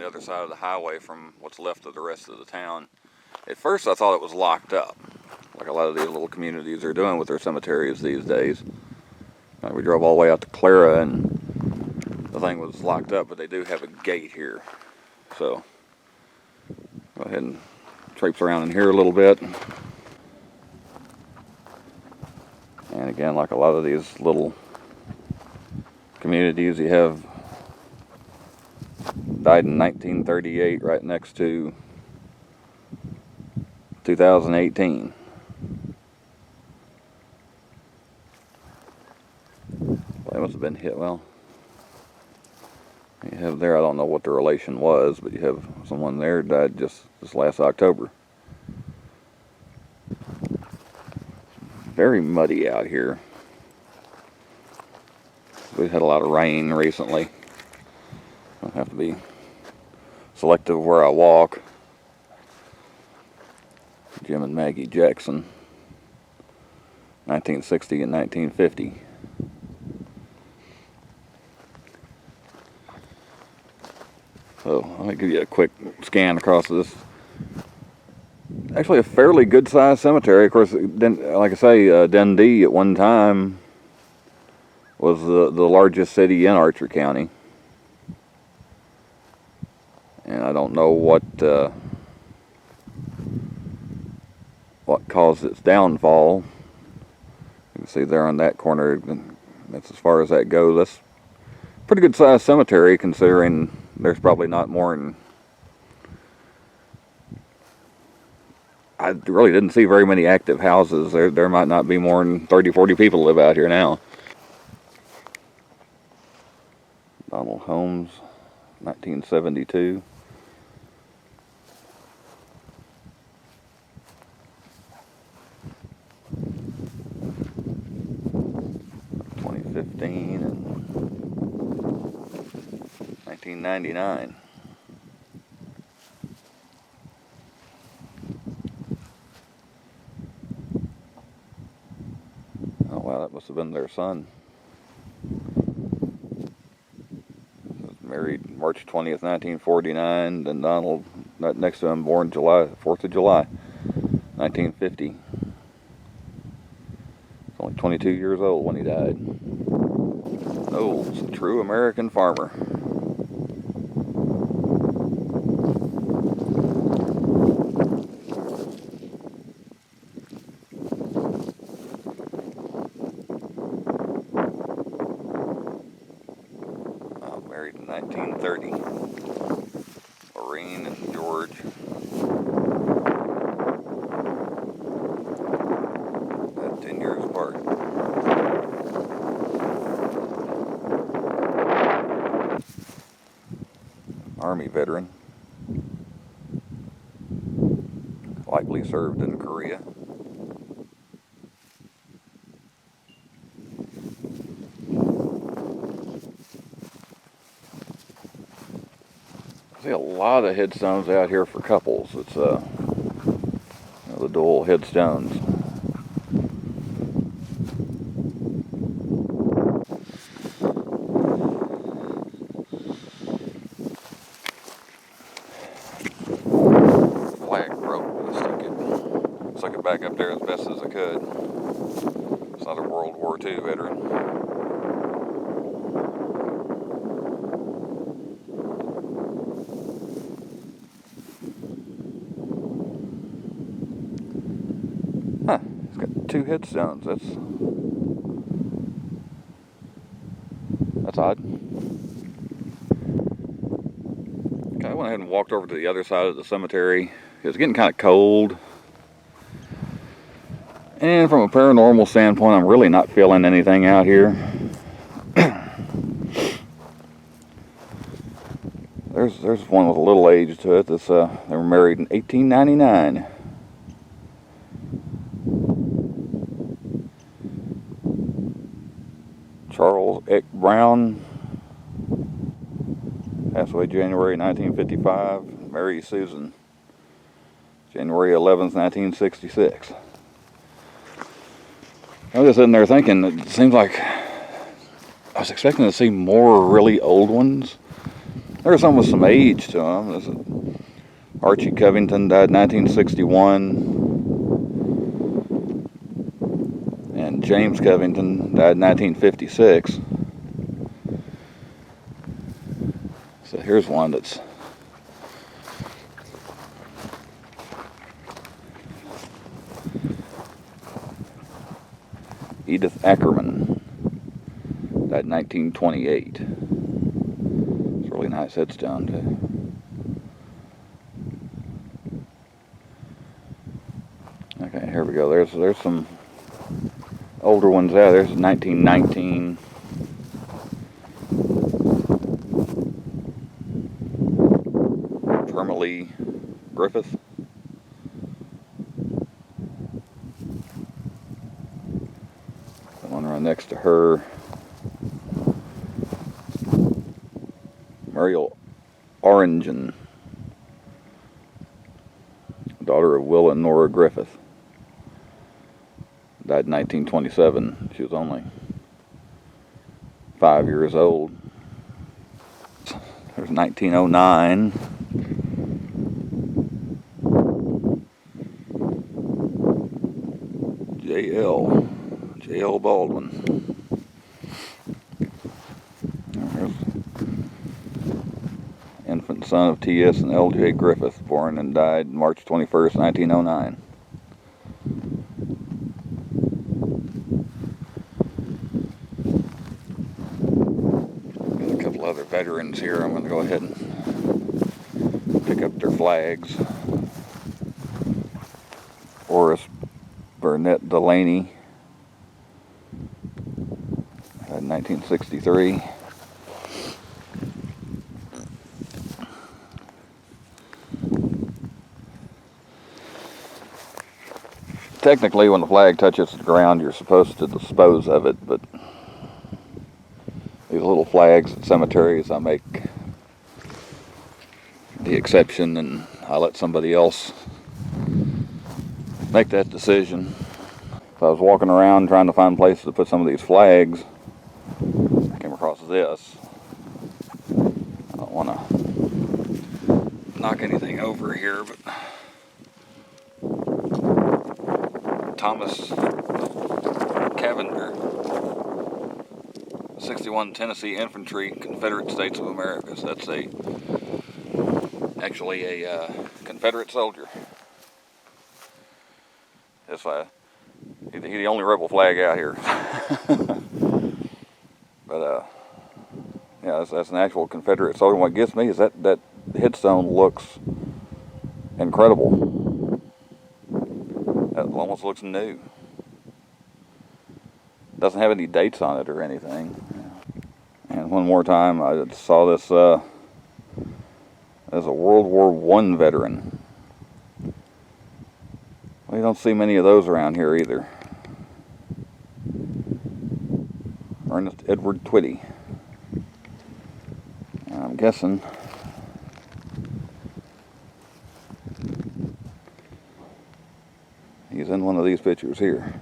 the other side of the highway from what's left of the rest of the town. At first I thought it was locked up, like a lot of these little communities are doing with their cemeteries these days. We drove all the way out to Clara and the thing was locked up, but they do have a gate here. So go ahead and traipse around in here a little bit. And again, like a lot of these little communities, you have died in 1938 right next to 2018. They must have been hit. Well, you have there, I don't know what the relation was, but you have someone there died just this last October. Very muddy out here. We've had a lot of rain recently. I have to be selective where I walk. Jim and Maggie Jackson, 1960 and 1950. So let me give you a quick scan across this. Actually a fairly good sized cemetery. Of course, like I say, Dundee at one time was the largest city in Archer County. And I don't know what caused its downfall. You can see there on that corner, that's as far as that goes. That's a pretty good sized cemetery considering there's probably not more than, I really didn't see very many active houses. There might not be more than 30, 40 people live out here now. Donald Holmes, 1972. And 1999. Oh wow, that must have been their son. Married March 20th, 1949. Then Donald, next to him, born 4th of July, 1950. He's only 22 years old when he died. Knowles, a true American farmer. Married in 1930. Lorraine and George. At 10 years apart. Army veteran. Likely served in Korea. I see a lot of headstones out here for couples. It's the dual headstones. Flag broke. I stuck it back up there as best as I could. It's another World War II veteran. Huh, it's got 2 headstones. That's odd. Okay, I went ahead and walked over to the other side of the cemetery. It was getting kind of cold. And from a paranormal standpoint, I'm really not feeling anything out here. There's one with a little age to it. That's they were married in 1899. Charles Eck Brown, passed away January 1955. Mary Susan, January 11th, 1966. I was just sitting there thinking, it seems like I was expecting to see more really old ones. There's some with some age to them. This is Archie Covington, died 1961. And James Covington died 1956. So here's one that's Edith Ackerman, died 1928. It's a really nice headstone too. Okay, here we go. There's some older ones out. There's 1919. Termally Griffith. The one right next to her, Muriel Orangen, daughter of Will and Nora Griffith. Died in 1927. She was only 5 years old. There's 1909. J.L. Baldwin. There's infant son of T.S. and L.J. Griffith, born and died March 21st, 1909. Other veterans here. I'm going to go ahead and pick up their flags. Horace Burnett Delaney, 1963. Technically, when the flag touches the ground, you're supposed to dispose of it, but these little flags at cemeteries, I make the exception and I let somebody else make that decision. So I was walking around trying to find places to put some of these flags. I came across this. I don't want to knock anything over here, but Thomas Cavender, 61 Tennessee Infantry, Confederate States of America. So that's actually a Confederate soldier. That's why he's the only rebel flag out here. But yeah, that's an actual Confederate soldier. What gets me is that headstone looks incredible. It almost looks new. Doesn't have any dates on it or anything. And one more time, I saw this as a World War I veteran. We don't see many of those around here either. Ernest Edward Twitty. I'm guessing he's in one of these pictures here.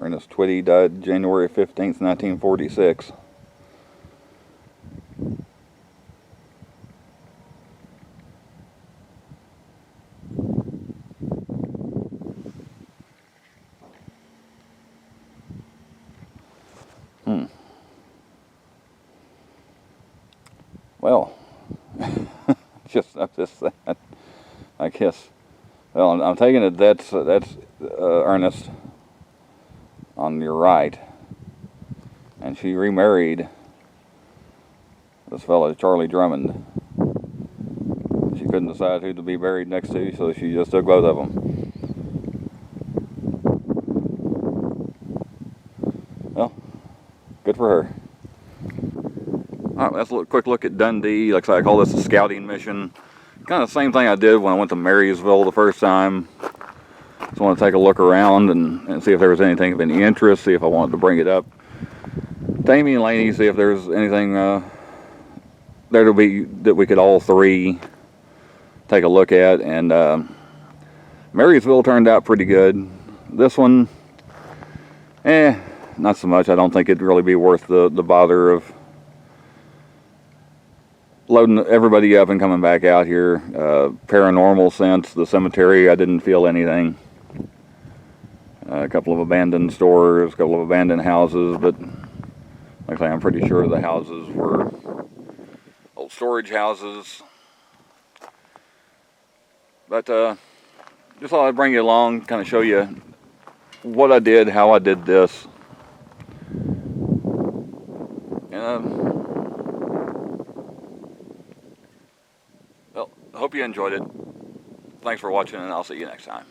Ernest Twitty died January 15th, 1946. Well, just that. I guess. Well, I'm taking it that's Ernest on your right, and she remarried this fellow Charlie Drummond. She couldn't decide who to be buried next to, so she just took both of them. Well, good for her. Alright, let's look quick look at Dundee. Like I said, I call this a scouting mission. Kind of the same thing I did when I went to Marysville the first time. Just want to take a look around and see if there was anything of any interest, see if I wanted to bring it up to Amy and Laney, see if there's anything there to be that we could all three take a look at. And Marysville turned out pretty good. This one, not so much. I don't think it'd really be worth the bother of loading everybody up and coming back out here. Paranormal sense, the cemetery, I didn't feel anything. A couple of abandoned stores, a couple of abandoned houses, but like I say, I'm pretty sure the houses were old storage houses. But just thought I'd bring you along, kind of show you what I did, how I did this. And well, I hope you enjoyed it. Thanks for watching, and I'll see you next time.